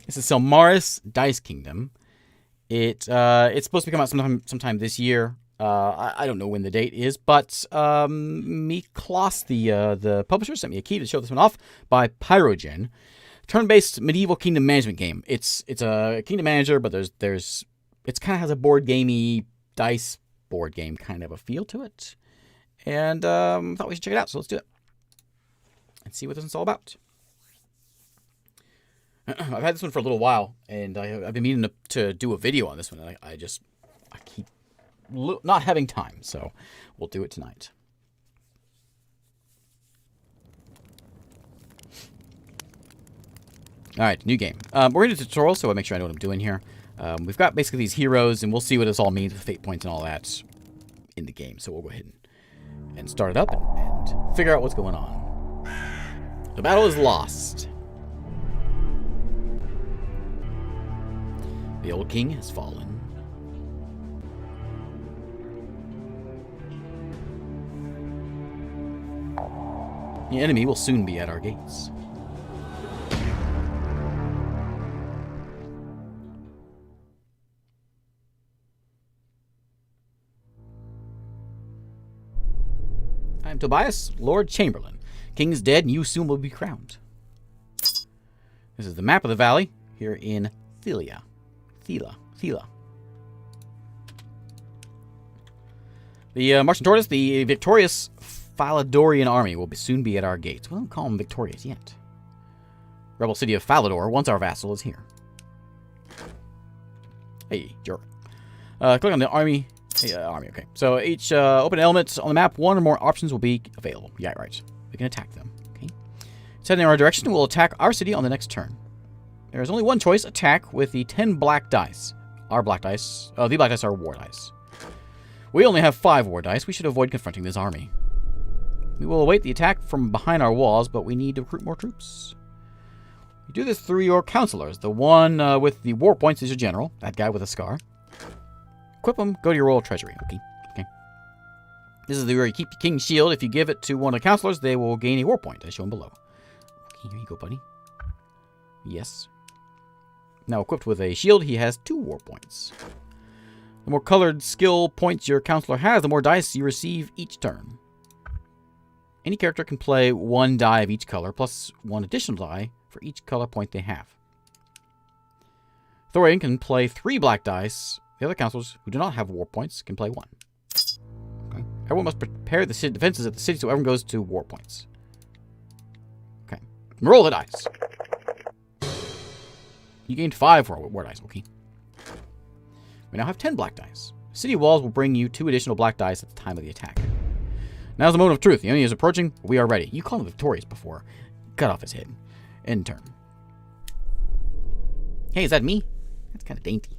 This is Silmaris Dice Kingdom. It's supposed to come out sometime this year. I don't know when the date is, but Miklos, the publisher, sent me a key to show this one off by Pyrogen. Turn-based medieval kingdom management game. It's a kingdom manager, but it kind of has a board gamey dice board game kind of a feel to it. And thought we should check it out, so let's do it. And see what this is all about. I've had this one for a little while, and I've been meaning to do a video on this one, and I keep not having time, so we'll do it tonight. All right, new game. We're in a tutorial, so I'll make sure I know what I'm doing here. We've got basically these heroes, and we'll see what this all means with fate points and all that in the game. So we'll go ahead and start it up and figure out what's going on. The battle is lost. The old king has fallen. The enemy will soon be at our gates. I am Tobias, Lord Chamberlain. King is dead, and you soon will be crowned. This is the map of the valley here in Thela. The marching toward us, the victorious Faladorian army will soon be at our gates. We don't call them victorious yet. Rebel city of Falador, once our vassal, is here. Hey, jerk. Click on the army. Army, okay. So each open element on the map, one or more options will be available. Yeah, right. We can attack them. Okay. It's heading in our direction. We'll attack our city on the next turn. There is only one choice: attack with the 10 black dice. Our black dice. The black dice are war dice. We only have 5 war dice. We should avoid confronting this army. We will await the attack from behind our walls, but we need to recruit more troops. You do this through your counselors. The one with the war points is your general. That guy with a scar. Equip them. Go to your royal treasury. Okay. This is where you keep the king's shield. If you give it to one of the counselors, they will gain a war point, as shown below. Okay, here you go, buddy. Yes. Now, equipped with a shield, he has 2 war points. The more colored skill points your counselor has, the more dice you receive each turn. Any character can play 1 die of each color, plus 1 additional die for each color point they have. Thorian can play 3 black dice. The other counselors who do not have war points can play 1. Okay. Everyone must prepare the defenses of the city so everyone goes to war points. Okay. Roll the dice. You gained 5 war dice, okay. We now have 10 black dice. City walls will bring you 2 additional black dice at the time of the attack. Now's the moment of truth. The enemy is approaching. We are ready. You called him victorious before. Cut off his head. End turn. Hey, is that me? That's kind of dainty.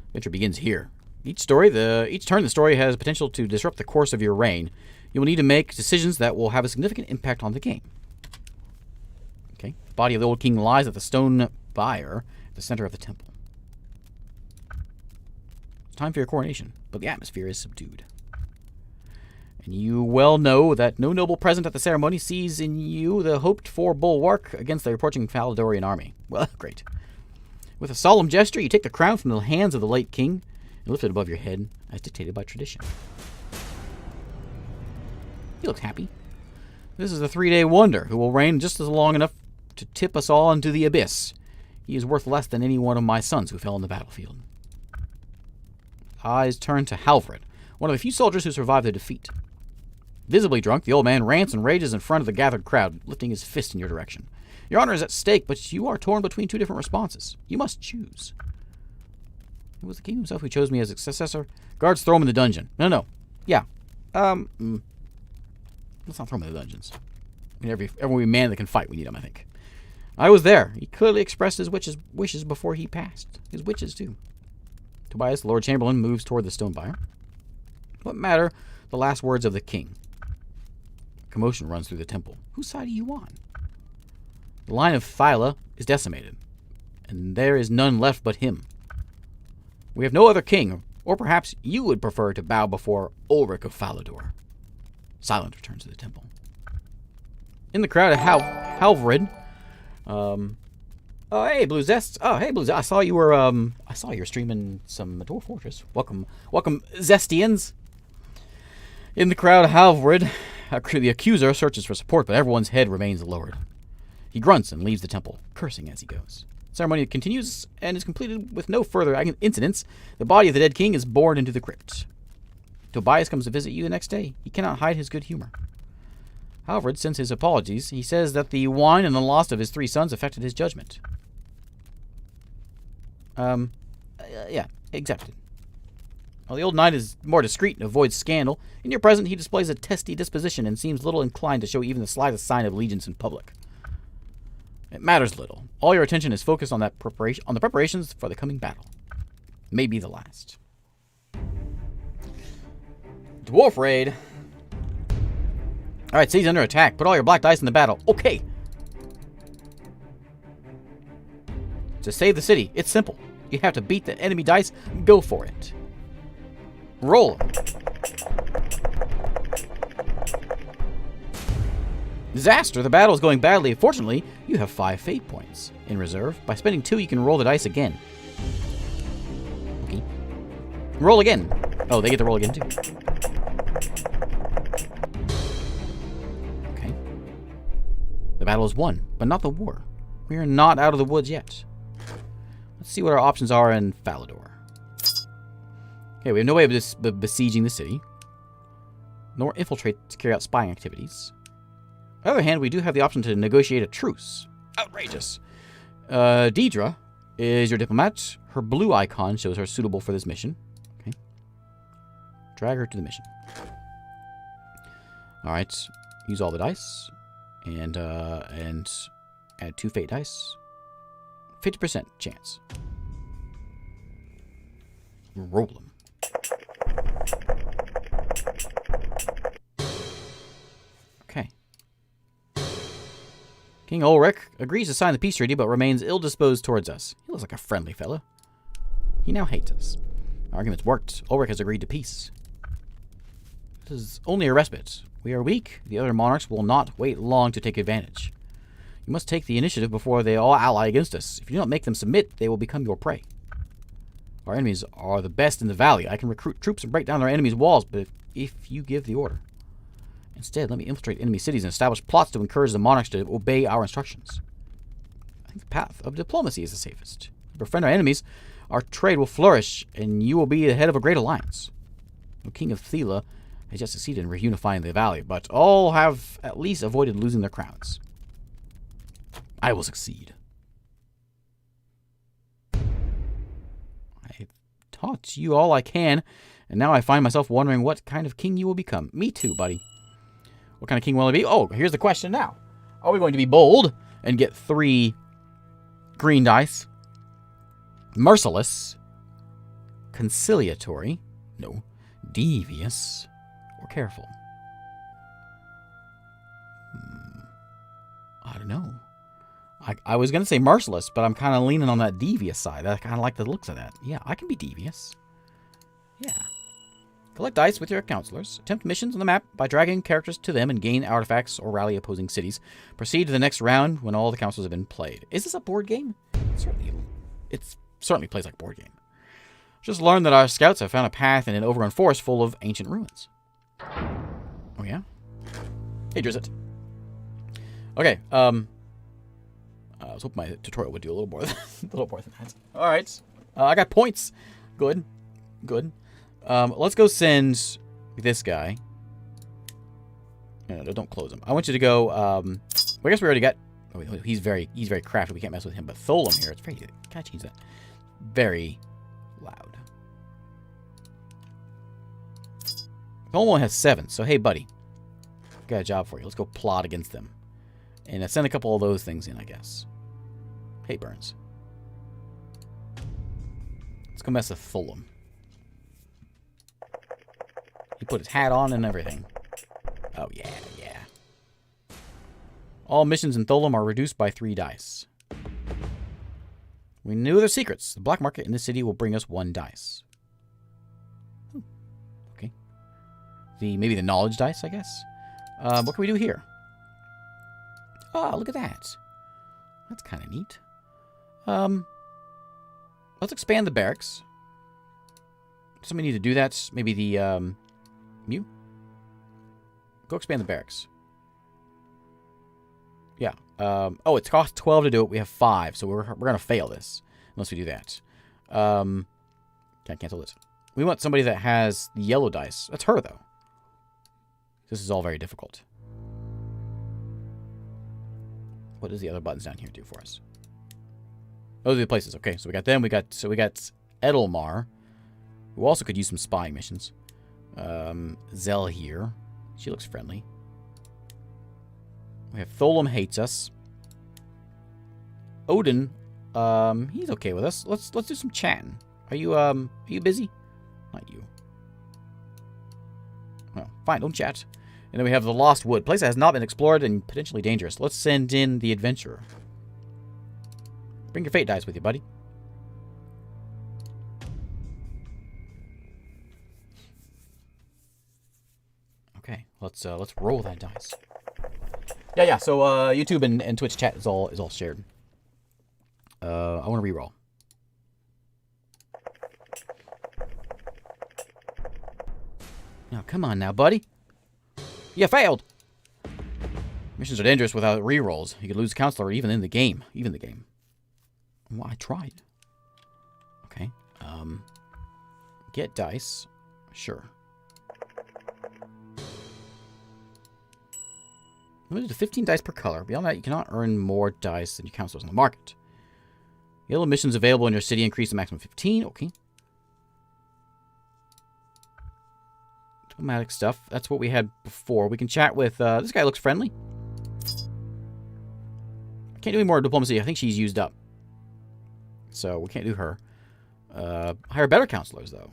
Adventure begins here. Each turn the story has potential to disrupt the course of your reign. You will need to make decisions that will have a significant impact on the game. Okay. The body of the old king lies at the stone bier at the center of the temple. It's time for your coronation, but the atmosphere is subdued. And you well know that no noble present at the ceremony sees in you the hoped-for bulwark against the approaching Faladorian army. Well, great. With a solemn gesture, you take the crown from the hands of the late king and lift it above your head as dictated by tradition. He looks happy. This is the 3-day wonder who will reign just as long enough to tip us all into the abyss. He is worth less than any one of my sons who fell on the battlefield. Eyes turn to Halvred, one of the few soldiers who survived the defeat. Visibly drunk, the old man rants and rages in front of the gathered crowd, lifting his fist in your direction. Your honor is at stake, but you are torn between 2 different responses. You must choose. It was the king himself who chose me as his successor. Guards throw him in the dungeon. No. Yeah. Let's not throw him in the dungeons. I mean, every man that can fight, we need him, I think. I was there. He clearly expressed his wishes before he passed. His witches, too. Tobias, the Lord Chamberlain, moves toward the stone bier. What matter the last words of the king? Commotion runs through the temple. Whose side are you on? The line of Thyla is decimated, and there is none left but him. We have no other king, or perhaps you would prefer to bow before Ulrich of Falador. Silence returns to the temple. In the crowd, Halvred Oh, hey, Blue Zest. Oh, hey, Blue Zest. I saw you were streaming some Dwarf Fortress. Welcome, Zestians. In the crowd, Halvard, the accuser, searches for support, but everyone's head remains lowered. He grunts and leaves the temple, cursing as he goes. The ceremony continues and is completed with no further incidents. The body of the dead king is borne into the crypt. Tobias comes to visit you the next day. He cannot hide his good humor. Halvard sends his apologies. He says that the wine and the loss of his 3 sons affected his judgment. Yeah, accepted. While the old knight is more discreet and avoids scandal, in your presence he displays a testy disposition and seems little inclined to show even the slightest sign of allegiance in public. It matters little. All your attention is focused on the preparations for the coming battle. Maybe the last. Dwarf raid. Alright, city's under attack. Put all your black dice in the battle. Okay. To save the city, it's simple. You have to beat the enemy dice. Go for it. Roll. Disaster. The battle is going badly. Fortunately, you have 5 fate points in reserve. By spending 2, you can roll the dice again. Okay. Roll again. Oh, they get to roll again, too. Okay. The battle is won, but not the war. We are not out of the woods yet. Let's see what our options are in Falador. Okay, we have no way of besieging the city, nor infiltrate to carry out spying activities. On the other hand, we do have the option to negotiate a truce. Outrageous. Deidre is your diplomat. Her blue icon shows her suitable for this mission. Okay. Drag her to the mission. Alright. Use all the dice. And add 2 fate dice. 50% chance. Roll them. Okay. King Ulrich agrees to sign the peace treaty, but remains ill-disposed towards us. He looks like a friendly fellow. He now hates us. Our argument's worked. Ulrich has agreed to peace. This is only a respite. We are weak. The other monarchs will not wait long to take advantage. You must take the initiative before they all ally against us. If you do not make them submit, they will become your prey. Our enemies are the best in the valley. I can recruit troops and break down their enemies' walls, but if you give the order. Instead, let me infiltrate enemy cities and establish plots to encourage the monarchs to obey our instructions. I think the path of diplomacy is the safest. If we befriend our enemies, our trade will flourish, and you will be the head of a great alliance. The King of Thela has just succeeded in reunifying the valley, but all have at least avoided losing their crowns. I will succeed. I've taught you all I can, and now I find myself wondering what kind of king you will become. Me too, buddy. What kind of king will I be? Oh, here's the question now. Are we going to be bold and get 3 green dice? Merciless? Conciliatory? No. Devious? Or careful? I don't know. I was going to say merciless, but I'm kind of leaning on that devious side. I kind of like the looks of that. Yeah, I can be devious. Yeah. Collect dice with your counselors. Attempt missions on the map by dragging characters to them and gain artifacts or rally opposing cities. Proceed to the next round when all the counselors have been played. Is this a board game? It certainly plays like a board game. Just learned that our scouts have found a path in an overgrown forest full of ancient ruins. Oh, yeah? Hey, Drizzt. Okay, I was hoping my tutorial would do a little more than that. All right. I got points. Good. Let's go send this guy. No, don't close him. I want you to go. I guess we already got. Oh, he's very crafty. We can't mess with him. But Tholam here. It's very. Can I change that? Very loud. Tholam only has 7. So hey, buddy, got a job for you. Let's go plot against them. And send a couple of those things in, I guess. Hey, Burns. Let's go mess with Tholam. He put his hat on and everything. Oh, yeah. All missions in Tholam are reduced by 3 dice. We knew their secrets. The black market in this city will bring us 1 dice. Okay. Maybe the knowledge dice, I guess. What can we do here? Oh, look at that. That's kind of neat. Let's expand the barracks. Somebody need to do that. Maybe the, Mew? Go expand the barracks. Yeah. Oh, it's cost 12 to do it. We have 5, so we're going to fail this. Unless we do that. Can't cancel this. We want somebody that has the yellow dice. That's her, though. This is all very difficult. What does the other buttons down here do for us? Those are the places. Okay, so we got them. We got Edelmar, who also could use some spying missions. Zell here. She looks friendly. We have Tholim hates us. Odin, he's okay with us. Let's do some chatting. Are you busy? Not you. Well, fine, don't chat. And then we have the Lost Wood. Place that has not been explored and potentially dangerous. Let's send in the adventurer. Bring your fate dice with you, buddy. Okay, let's roll that dice. Yeah. So YouTube and Twitch chat is all shared. I want to reroll. Now, come on now, buddy. You failed. Missions are dangerous without rerolls. You could lose counselor even in the game. Well, I tried. Okay. Get dice. Sure. Limited to 15 dice per color. Beyond that, you cannot earn more dice than your counselors on the market. Yellow missions available in your city increase to maximum 15. Okay. Diplomatic stuff. That's what we had before. We can chat with... this guy looks friendly. I can't do any more diplomacy. I think she's used up. So we can't do her. Hire better counselors, though.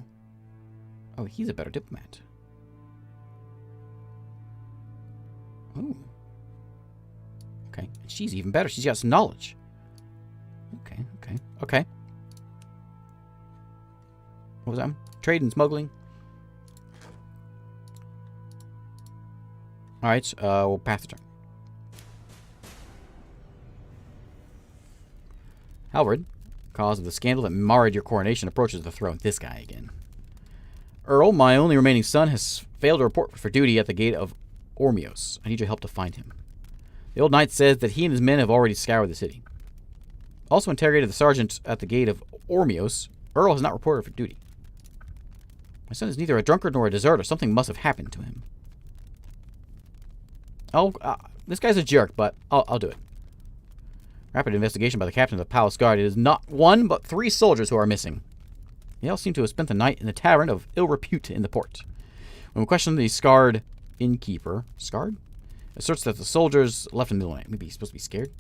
Oh, he's a better diplomat. Oh. Okay. And she's even better. She's got some knowledge. Okay. What was that? Trade and smuggling. Alright, we'll pass the turn. Halvard, cause of the scandal that marred your coronation, approaches the throne. This guy again. Earl, my only remaining son, has failed to report for duty at the gate of Ormios. I need your help to find him. The old knight says that he and his men have already scoured the city. Also interrogated the sergeant at the gate of Ormios. Earl has not reported for duty. My son is neither a drunkard nor a deserter. Something must have happened to him. Oh, this guy's a jerk, but I'll do it. Rapid investigation by the captain of the palace guard. It is not 1, but 3 soldiers who are missing. They all seem to have spent the night in the tavern of ill repute in the port. When we question the scarred innkeeper, asserts that the soldiers left in the middle of the night. Maybe he's supposed to be scared.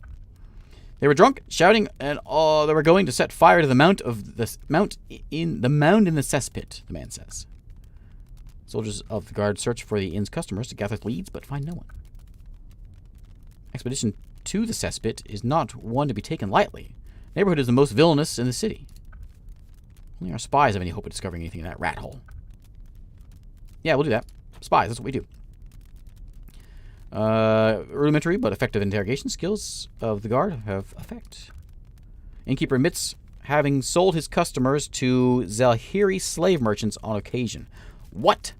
They were drunk, shouting, and they were going to set fire to the mound in the cesspit. The man says. Soldiers of the guard search for the inn's customers to gather leads, but find no one. Expedition to the cesspit is not one to be taken lightly. The neighborhood is the most villainous in the city. Only our spies have any hope of discovering anything in that rat hole. Yeah, we'll do that. Spies, that's what we do. Rudimentary but effective interrogation skills of the guard have effect. Innkeeper admits having sold his customers to Zalhiri slave merchants on occasion. What?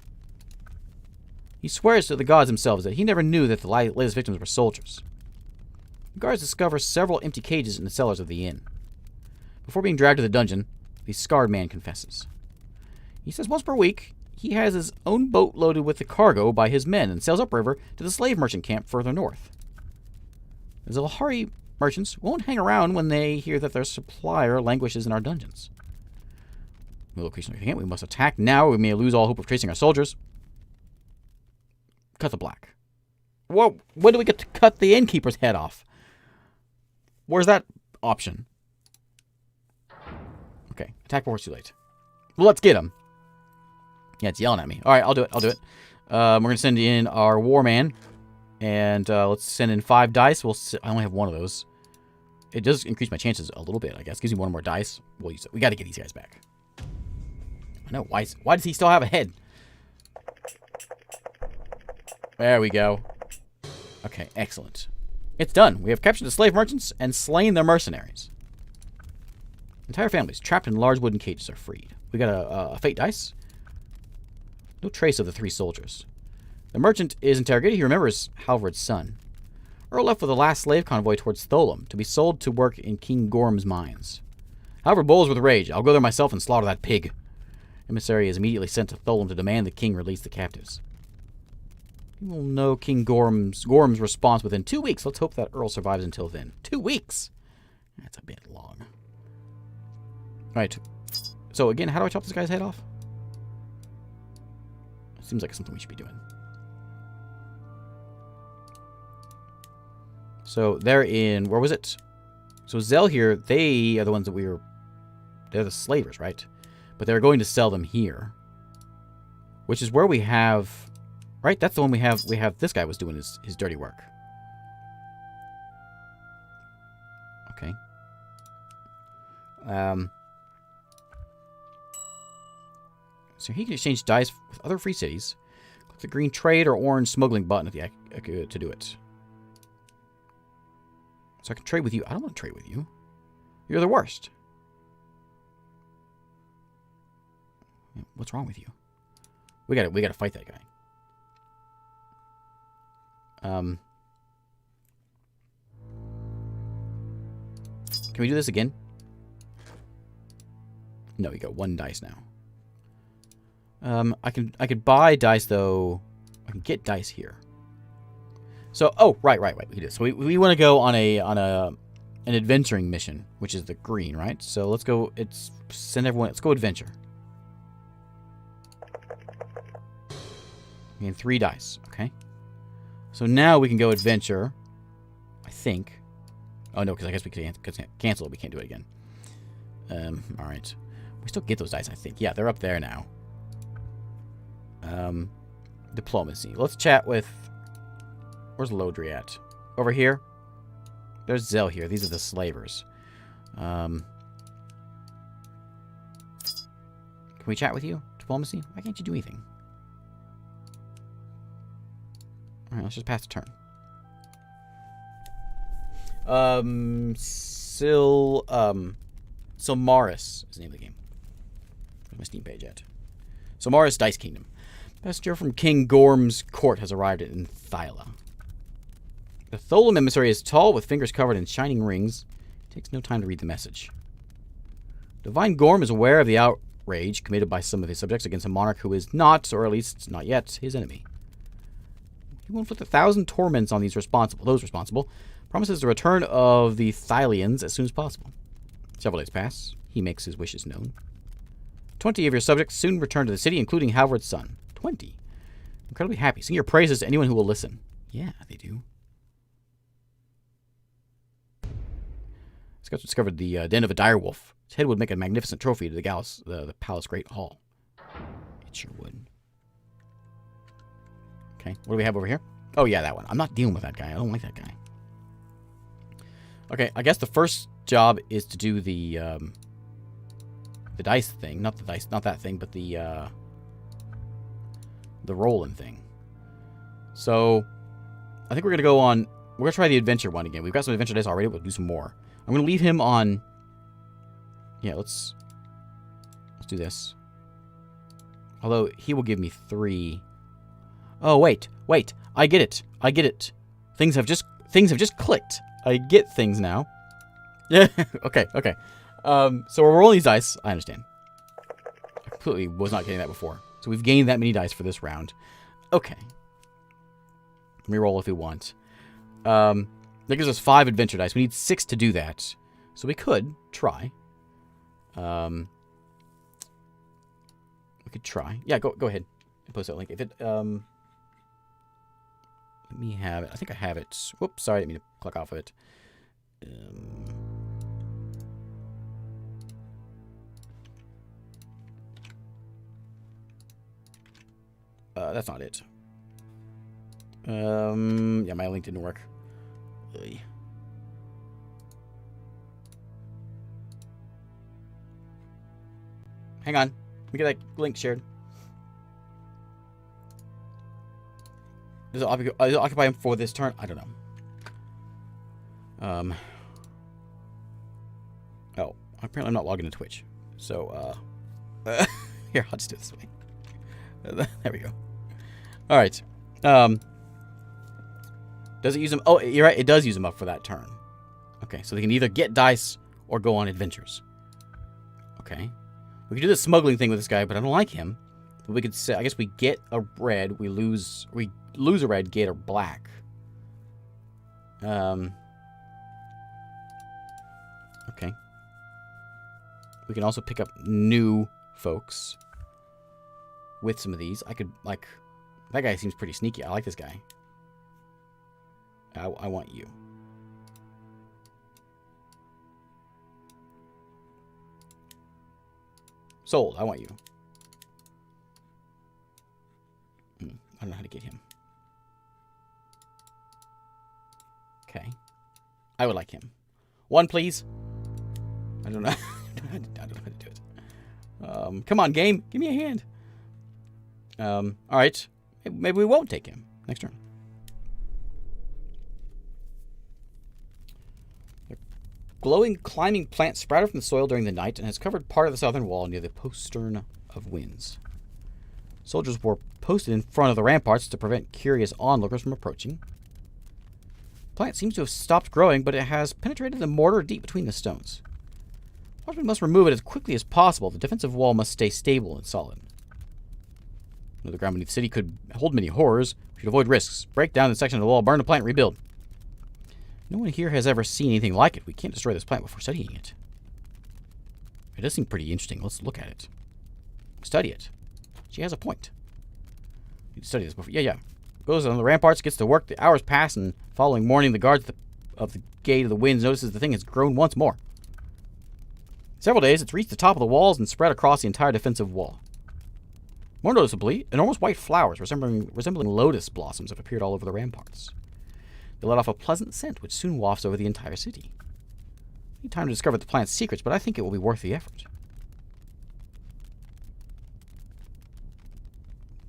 He swears to the gods themselves that he never knew that the latest victims were soldiers. The guards discover several empty cages in the cellars of the inn. Before being dragged to the dungeon, the scarred man confesses. He says once per week, he has his own boat loaded with the cargo by his men and sails upriver to the slave merchant camp further north. The Zalhari merchants won't hang around when they hear that their supplier languishes in our dungeons. No location or anything. We must attack now, or we may lose all hope of tracing our soldiers. Cut the black. Whoa, when do we get to cut the innkeeper's head off? Where's that option? Okay, attack before it's too late. Well, let's get him. Yeah, it's yelling at me. Alright, I'll do it. We're going to send in our war man. And let's send in 5 dice. I only have 1 of those. It does increase my chances a little bit, I guess. Gives me 1 more dice. We'll use it. We got to get these guys back. I know. Why does he still have a head? There we go. Okay, excellent. It's done. We have captured the slave merchants and slain their mercenaries. Entire families trapped in large wooden cages are freed. We got a fate dice. No trace of the 3 soldiers. The merchant is interrogated. He remembers Halvard's son. Earl left with the last slave convoy towards Tholum to be sold to work in King Gorm's mines. Halvard bowls with rage. I'll go there myself and slaughter that pig. Emissary is immediately sent to Tholum to demand the king release the captives. We will know King Gorm's response within 2 weeks. Let's hope that Earl survives until then. 2 weeks? That's a bit long. Alright. So again, how do I chop this guy's head off? Seems like something we should be doing. So they're in... Where was it? So Zell here, they are the ones that we were... They're the slavers, right? But they're going to sell them here. Which is where we have... Right? That's the one we have. We have... This guy was doing his dirty work. Okay. So he can exchange dice with other free cities. Click the green trade or orange smuggling button at the, to do it. So I can trade with you. I don't want to trade with you. You're the worst. What's wrong with you? We gotta fight that guy. Can we do this again? No, you got 1 dice now. I could buy dice though. I can get dice here. So, oh, right. We can do this. So we want to go on an adventuring mission, which is the green, right? So let's go. Let's go adventure. We gain 3 dice. Okay. So now we can go adventure. I think. Oh no, because I guess we can cancel it. We can't do it again. All right. We still get those dice, I think. Yeah, they're up there now. Diplomacy. Let's chat with... Where's Lodri at? Over here? There's Zell here. These are the slavers. Can we chat with you? Diplomacy? Why can't you do anything? Alright, let's just pass the turn. Silmaris is the name of the game. Where's my Steam page at? Silmaris Dice Kingdom. Messenger from King Gorm's court has arrived in Thyla. The Tholum emissary is tall with fingers covered in shining rings. It takes no time to read the message. Divine Gorm is aware of the outrage committed by some of his subjects against a monarch who is not, or at least not yet, his enemy. He will inflict 1,000 torments on those responsible. Promises the return of the Thylians as soon as possible. Several days pass. He makes his wishes known. 20 of your subjects soon return to the city, including Halvard's son. 20. Incredibly happy. Sing your praises to anyone who will listen. Yeah, they do. Scouts discovered the den of a direwolf. Its head would make a magnificent trophy to the palace great hall. It sure would. Okay, what do we have over here? Oh yeah, that one. I'm not dealing with that guy. I don't like that guy. Okay, I guess the first job is to do the dice thing, not that thing, but the rolling thing. So, I think we're gonna go on. We're gonna try the adventure one again. We've got some adventure dice already. We'll do some more. I'm gonna leave him on. Yeah, let's do this. Although he will give me 3. Oh wait. I get it. Things have just clicked. I get things now. Yeah. Okay. So we're rolling these dice. I understand. I completely was not getting that before. So we've gained that many dice for this round. Okay. Reroll if we want. That gives us 5 adventure dice. We need 6 to do that. So we could try. We could try. Yeah, go ahead. Post that link. If it let me have it. I think I have it. Whoops, sorry, I didn't mean to click off of it. That's not it. Yeah, my link didn't work. Ugh. Hang on. Let me get that link shared. Does it occupy him for this turn? I don't know. Oh, Apparently I'm not logging into Twitch. So, here, I'll just do it this way. There we go. All right. Does it use them? Oh, you're right. It does use them up for that turn. Okay, so they can either get dice or go on adventures. Okay. We can do the smuggling thing with this guy, but I don't like him. But we could say, I guess we get a red, we lose a red, get a black. Okay. We can also pick up new folks with some of these. I could, like, that guy seems pretty sneaky. I like this guy. I want you. Sold. I want you. I don't know how to get him. Okay. I would like him. One, please. I don't know. I don't know how to do it. Come on, game. Give me a hand. All right. Maybe we won't take him next turn. A glowing climbing plant sprouted from the soil during the night and has covered part of the southern wall near the postern of winds. Soldiers were posted in front of the ramparts to prevent curious onlookers from approaching. The plant seems to have stopped growing, but it has penetrated the mortar deep between the stones. Watchmen must remove it as quickly as possible. The defensive wall must stay stable and solid. The ground beneath the city could hold many horrors. We should avoid risks. Break down the section of the wall, burn the plant, rebuild. No one here has ever seen anything like it. We can't destroy this plant before studying it. It does seem pretty interesting. Let's look at it. Study it. She has a point. You need to study this before. Yeah. Goes on the ramparts, gets to work. The hours pass, and following morning, the guards of the Gate of the Winds notices the thing has grown once more. Several days, it's reached the top of the walls and spread across the entire defensive wall. More noticeably, enormous white flowers resembling lotus blossoms have appeared all over the ramparts. They let off a pleasant scent, which soon wafts over the entire city. I need time to discover the plant's secrets, but I think it will be worth the effort.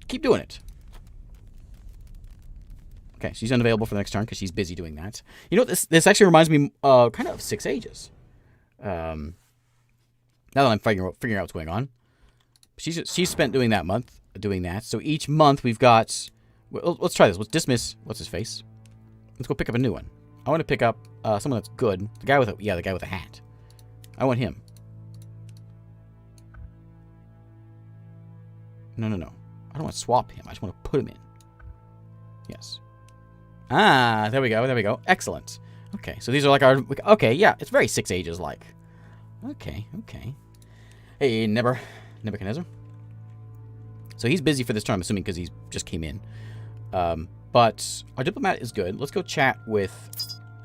Keep doing it. Okay, she's unavailable for the next turn because she's busy doing that. You know, this actually reminds me kind of 6 Ages. Now that I'm figuring out what's going on. She's spent doing that. So each month we've got... Well, let's try this. Let's dismiss... What's his face? Let's go pick up a new one. I want to pick up someone that's good. The guy with a hat. I want him. No. I don't want to swap him. I just want to put him in. Yes. Ah, there we go. Excellent. Okay, so these are like our... Okay, yeah, it's very 6 Ages like. Okay. Hey, Nebuchadnezzar. So he's busy for this turn, I'm assuming, because he just came in. But our diplomat is good. Let's go chat with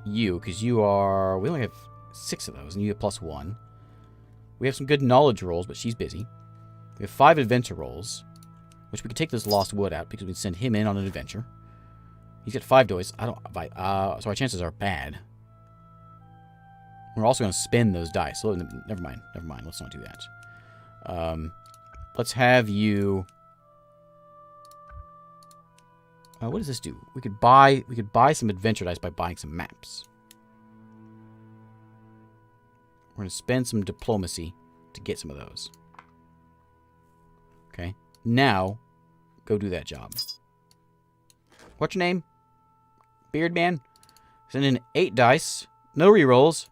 you, because you are... We only have 6 of those, and you have +1. We have some good knowledge rolls, but she's busy. We have 5 adventure rolls, which we could take this Lost Wood out, because we can send him in on an adventure. He's got 5 dice. So our chances are bad. We're also going to spend those dice. So never mind. Let's not do that. Let's have you... what does this do? We could buy some adventure dice by buying some maps. We're going to spend some diplomacy to get some of those. Okay. Now, go do that job. What's your name? Beard Man? Send in 8 dice. No rerolls.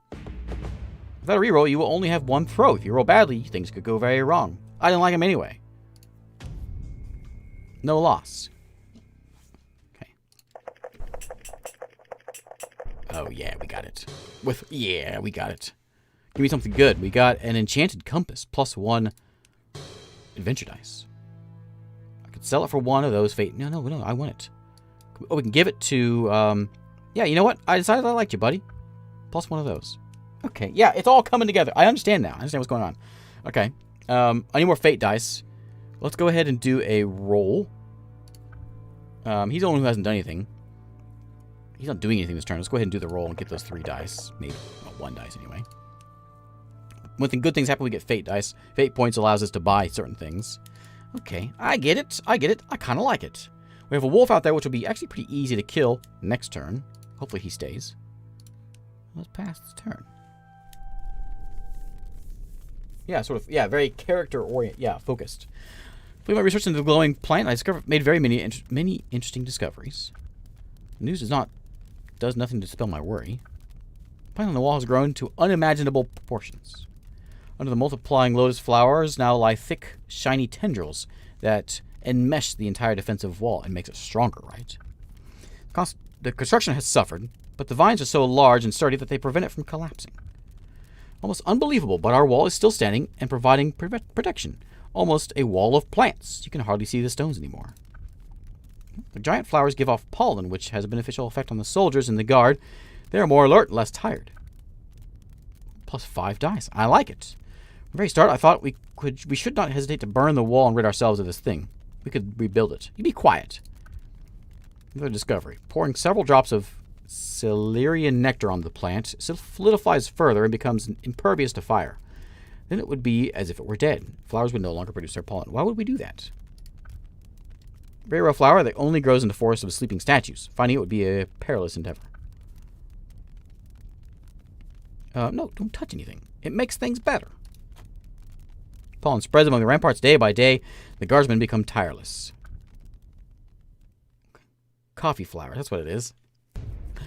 Without a reroll, you will only have 1 throw. If you roll badly, things could go very wrong. I didn't like him anyway. No loss. Okay. Oh, yeah, we got it. We got it. Give me something good. We got an enchanted compass, +1 adventure dice. I could sell it for 1 of those fate. No, I want it. Oh, we can give it to, yeah, you know what? I decided I liked you, buddy. +1 of those. Okay, yeah, it's all coming together. I understand now. I understand what's going on. Okay. I need more fate dice. Let's go ahead and do a roll. He's the only one who hasn't done anything. He's not doing anything this turn. Let's go ahead and do the roll and get those 3 dice. Maybe. Well, 1 dice anyway. When good things happen, we get fate dice. Fate points allows us to buy certain things. Okay, I get it. I kind of like it. We have a wolf out there, which will be actually pretty easy to kill next turn. Hopefully he stays. Let's pass this turn. Yeah, sort of. Yeah, very character-oriented. Yeah, focused. Through my research into the glowing plant, I made very many interesting discoveries. The news does nothing to dispel my worry. The plant on the wall has grown to unimaginable proportions. Under the multiplying lotus flowers now lie thick, shiny tendrils that enmesh the entire defensive wall and makes it stronger, right? The construction has suffered, but the vines are so large and sturdy that they prevent it from collapsing. Almost unbelievable, but our wall is still standing and providing protection. Almost a wall of plants. You can hardly see the stones anymore. The giant flowers give off pollen, which has a beneficial effect on the soldiers in the guard. They are more alert and less tired. +5 dice. I like it. From the very start, I thought we should not hesitate to burn the wall and rid ourselves of this thing. We could rebuild it. You be quiet. Another discovery. Pouring several drops of Silmaris nectar on the plant solidifies further and becomes impervious to fire. Then it would be as if it were dead. Flowers would no longer produce their pollen. Why would we do that? Very rare flower that only grows in the forest of sleeping statues. Finding it would be a perilous endeavor. No, don't touch anything. It makes things better. Pollen spreads among the ramparts day by day. The guardsmen become tireless. Coffee flower, that's what it is.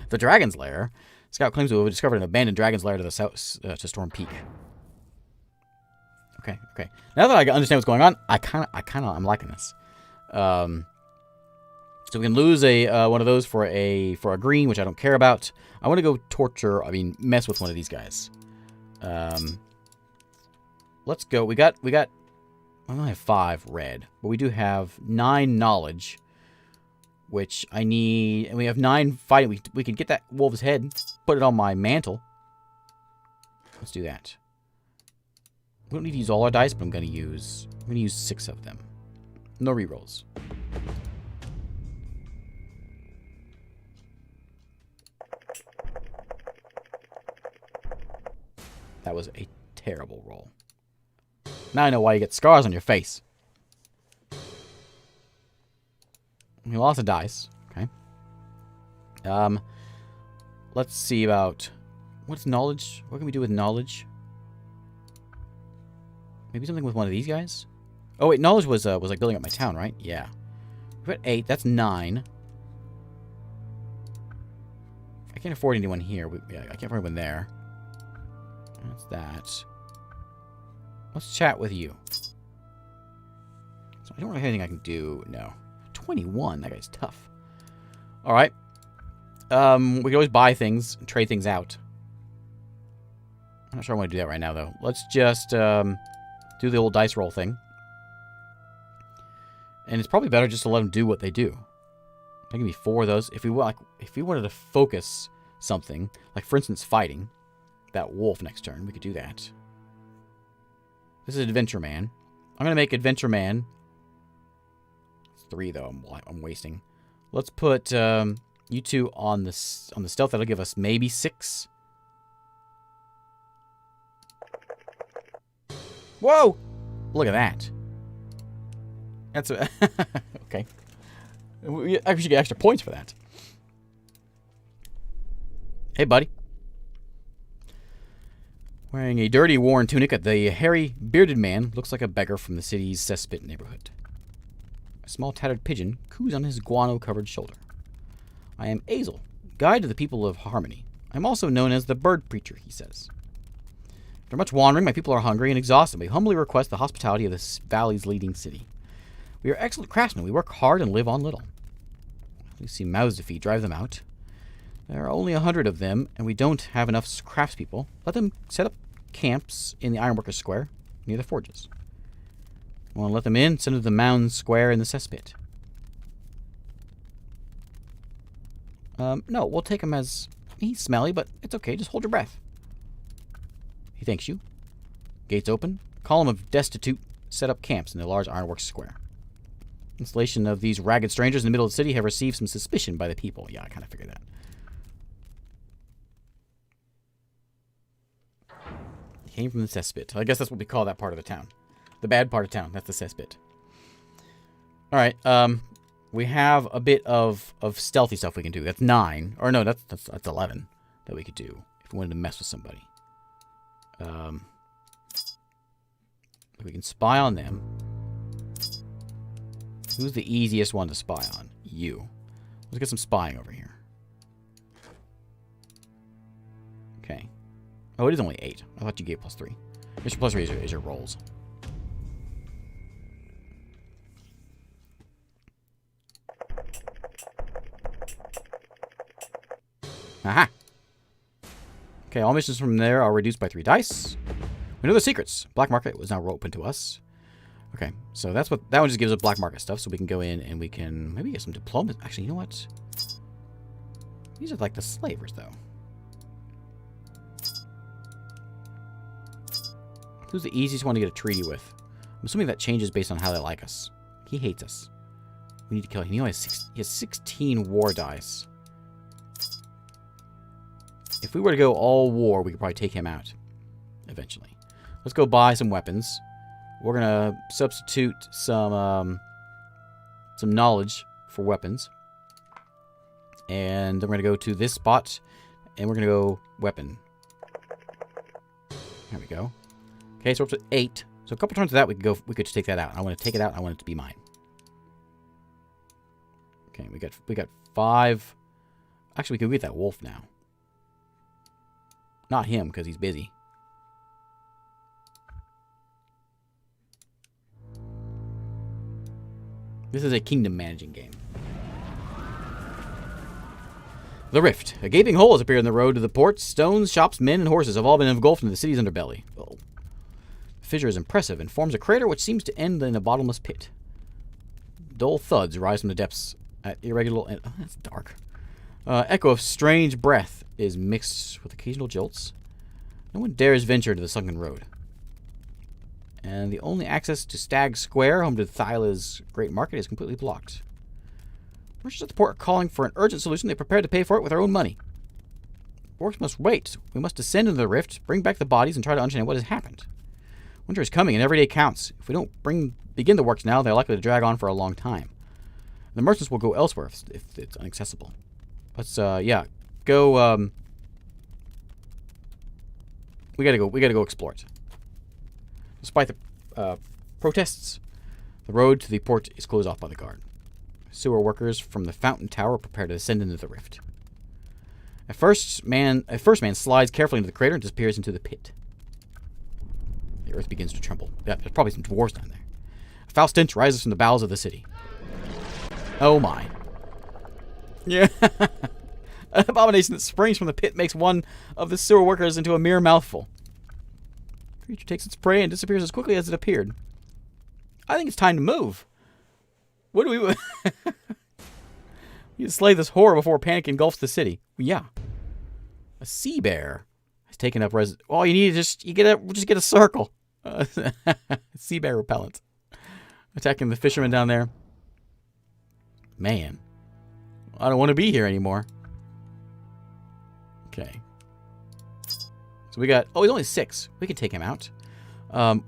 The Dragon's Lair. Scout claims to have discovered an abandoned Dragon's Lair to the south, to Storm Peak. Okay. Now that I understand what's going on, I'm liking this. So we can lose a one of those for a green, which I don't care about. I want to go mess with one of these guys. Let's go. We only have 5 red, but we do have 9 knowledge, which I need, and we have 9 fighting. We can get that wolf's head, put it on my mantle. Let's do that. We don't need to use all our dice, but I'm gonna use 6 of them. No rerolls. That was a terrible roll. Now I know why you get scars on your face. We lost a dice. Okay. Let's see about what's knowledge. What can we do with knowledge? Maybe something with one of these guys. Oh wait, knowledge was like building up my town, right? Yeah. We've got 8. That's 9. I can't afford anyone here. I can't afford anyone there. That's that. Let's chat with you. So I don't really have anything I can do. No. 21. That guy's tough. All right. We can always buy things and trade things out. I'm not sure I want to do that right now, though. Let's just do the old dice roll thing. And it's probably better just to let them do what they do. There can be 4 of those. If we wanted to focus something, like for instance fighting that wolf next turn, we could do that. This is Adventure Man. I'm gonna make Adventure Man. It's 3 though. I'm wasting. Let's put you 2 on the stealth. That'll give us maybe 6. Whoa! Look at that. That's a okay. We actually get extra points for that. Hey, buddy. Wearing a dirty, worn tunic, the hairy, bearded man looks like a beggar from the city's cesspit neighborhood. A small, tattered pigeon coos on his guano-covered shoulder. I am Azel, guide to the people of Harmony. I am also known as the Bird Preacher, he says. After much wandering, my people are hungry and exhausted. We humbly request the hospitality of this valley's leading city. We are excellent craftsmen. We work hard and live on little. We see mouths to feed. Drive them out. There are only 100 of them, and we don't have enough craftspeople. Let them set up camps in the Ironworkers Square, near the forges. Want to let them in? Send them to the Mound Square in the cesspit. No, we'll take him as... He's smelly, but it's okay. Just hold your breath. He thanks you. Gates open. Column of destitute set up camps in the large Ironworks Square. Installation of these ragged strangers in the middle of the city have received some suspicion by the people. Yeah, I kind of figured that. Came from the cesspit. I guess that's what we call that part of the town. The bad part of town. That's the cesspit. Alright, we have a bit of stealthy stuff we can do. That's 9. Or no, that's 11 that we could do if we wanted to mess with somebody. We can spy on them. Who's the easiest one to spy on? You. Let's get some spying over here. Okay. Oh, it is only 8. I thought you gave +3. Your +3 is your rolls. Aha! Okay, all missions from there are reduced by 3 dice. We know the secrets. Black market was now open to us. Okay, so that's what that one just gives us black market stuff, so we can go in and we can maybe get some diplomas. Actually, you know what? These are like the slavers, though. Who's the easiest one to get a treaty with? I'm assuming that changes based on how they like us. He hates us. We need to kill him. He only has he has 16 war dice. If we were to go all war, we could probably take him out eventually. Let's go buy some weapons. We're gonna substitute some knowledge for weapons, and then we're gonna go to this spot, and we're gonna go weapon. There we go. Okay, so we're up to 8. So a couple turns of that, we could just take that out. I want to take it out. I want it to be mine. Okay, we got 5. Actually, we can get that wolf now. Not him, because he's busy. This is a kingdom managing game. The Rift. A gaping hole has appeared in the road to the port. Stones, shops, men, and horses have all been engulfed into the city's underbelly. Oh. The fissure is impressive and forms a crater which seems to end in a bottomless pit. Dull thuds rise from the depths at irregular... Oh, that's dark. Echo of strange breath is mixed with occasional jolts. No one dares venture to the sunken road. And the only access to Stag Square, home to Thyla's great market, is completely blocked. Merchants at the port are calling for an urgent solution. They prepare to pay for it with their own money. Orcs must wait. We must descend into the rift, bring back the bodies, and try to understand what has happened. Winter is coming, and every day counts. If we don't begin the works now, they're likely to drag on for a long time. The merchants will go elsewhere if it's inaccessible. Let's, yeah, go, we gotta go explore it. Despite the protests, the road to the port is closed off by the guard. Sewer workers from the fountain tower prepare to descend into the rift. A first man slides carefully into the crater and disappears into the pit. The earth begins to tremble. Yeah, there's probably some dwarves down there. A foul stench rises from the bowels of the city. Oh my. Yeah. An abomination that springs from the pit makes one of the sewer workers into a mere mouthful. The creature takes its prey and disappears as quickly as it appeared. I think it's time to move. What do we... We need to slay this horror before panic engulfs the city. Well, yeah. A sea bear has taken up all you need is just get a circle. Sea bear repellent. Attacking the fishermen down there. Man. I don't want to be here anymore. Okay. So we got... Oh, he's only 6. We could take him out.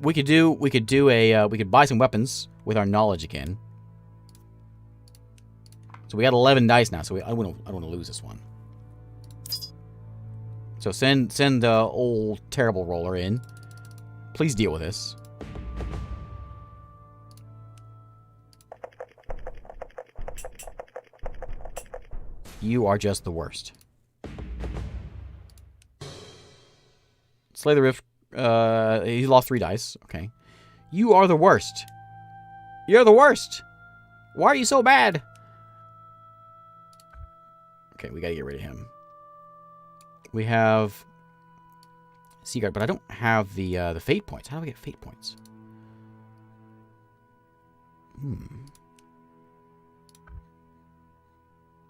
We could buy some weapons with our knowledge again. So we got 11 dice now, so I don't want to lose this one. So send the old terrible roller in. Please deal with this. You are just the worst. Slay the Rift. He lost 3 dice. Okay. You are the worst. You're the worst. Why are you so bad? Okay, we gotta get rid of him. We have Seaguard, but I don't have the fate points. How do I get fate points?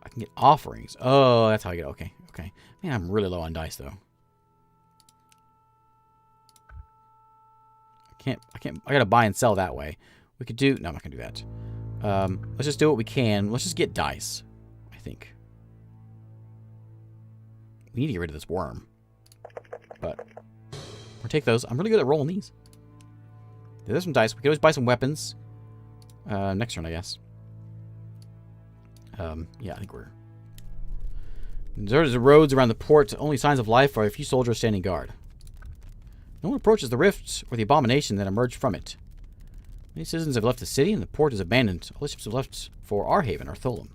I can get offerings. Oh, that's how I get. Okay, okay. Man, I'm really low on dice though. I gotta buy and sell that way. We could do... No, I'm not gonna do that. Let's just do what we can. Let's just get dice, I think. We need to get rid of this worm. But we'll take those. I'm really good at rolling these. There's some dice. We could always buy some weapons. Next turn, I guess. Yeah, I think we're... Deserted roads around the port. Only signs of life are a few soldiers standing guard. No one approaches the rifts or the abomination that emerged from it. Many citizens have left the city, and the port is abandoned. All the ships have left for our haven, or Tholim.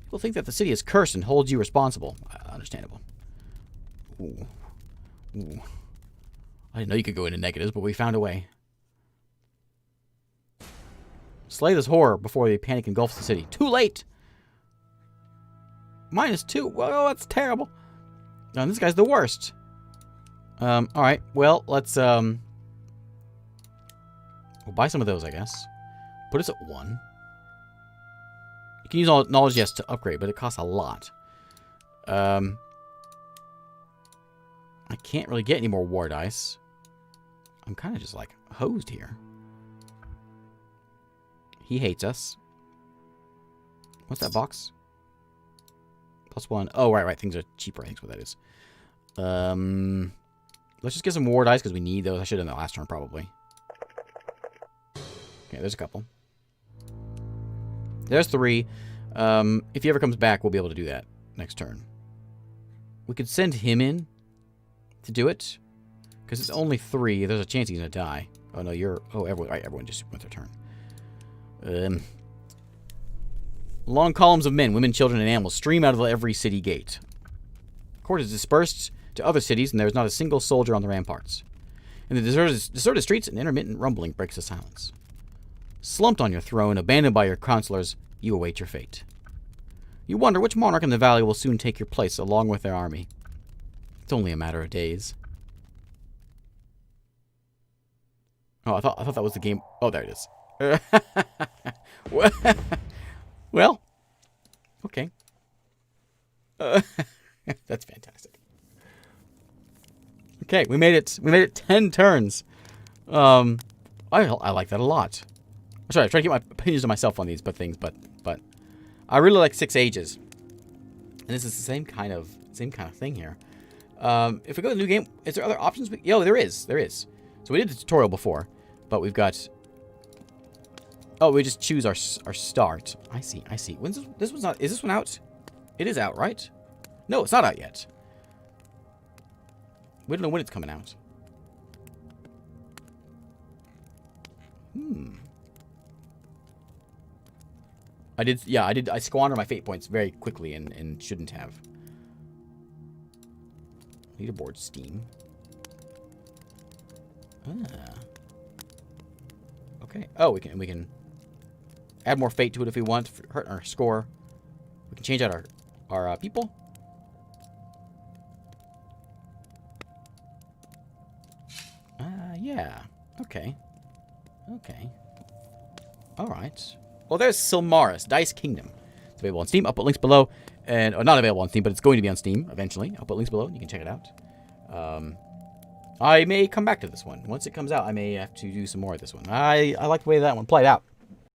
People think that the city is cursed and holds you responsible. Understandable. Ooh. Ooh. I didn't know you could go into negatives, but we found a way. Slay this horror before the panic engulfs the city. Too late! -2. Whoa, that's terrible. No, this guy's the worst. Alright. Well, let's, we'll buy some of those, I guess. Put us at 1. You can use all knowledge, yes, to upgrade, but it costs a lot. I can't really get any more war dice. I'm kind of just, like, hosed here. He hates us. What's that box? +1. Oh, right. Things are cheaper, I think is what that is. Let's just get some war dice, because we need those. I should have done that last turn, probably. Okay, there's a couple. There's 3. If he ever comes back, we'll be able to do that next turn. We could send him in to do it, because it's only 3. There's a chance he's going to die. Oh, no, you're... Oh, everyone just went their turn. Long columns of men, women, children, and animals stream out of every city gate. The court is dispersed to other cities, and there is not a single soldier on the ramparts. In the deserted streets, an intermittent rumbling breaks the silence. Slumped on your throne, abandoned by your counselors, you await your fate. You wonder which monarch in the valley will soon take your place along with their army. It's only a matter of days. Oh, I thought that was the game. Oh, there it is. Well, okay. That's fantastic. Okay, we made it. We made it 10 turns. I like that a lot. Sorry, I try to get my opinions of myself on these things, but I really like 6 Ages, and this is the same kind of thing here. If we go to the new game, is there other options? Yo, there is. So we did the tutorial before, but we've got. Oh, we just choose our start. I see. When's this one's not? Is this one out? It is out, right? No, it's not out yet. We don't know when it's coming out. I squandered my fate points very quickly and shouldn't have. Leaderboard Steam. Okay. Oh, we can add more fate to it if we want. Hurt our score. We can change out our people. Yeah. Okay. Alright. Well, there's Silmaris, Dice Kingdom. It's available on Steam. I'll put links below. Or not available on Steam, but it's going to be on Steam eventually. I'll put links below, and you can check it out. I may come back to this one. Once it comes out, I may have to do some more of this one. I like the way that one played out.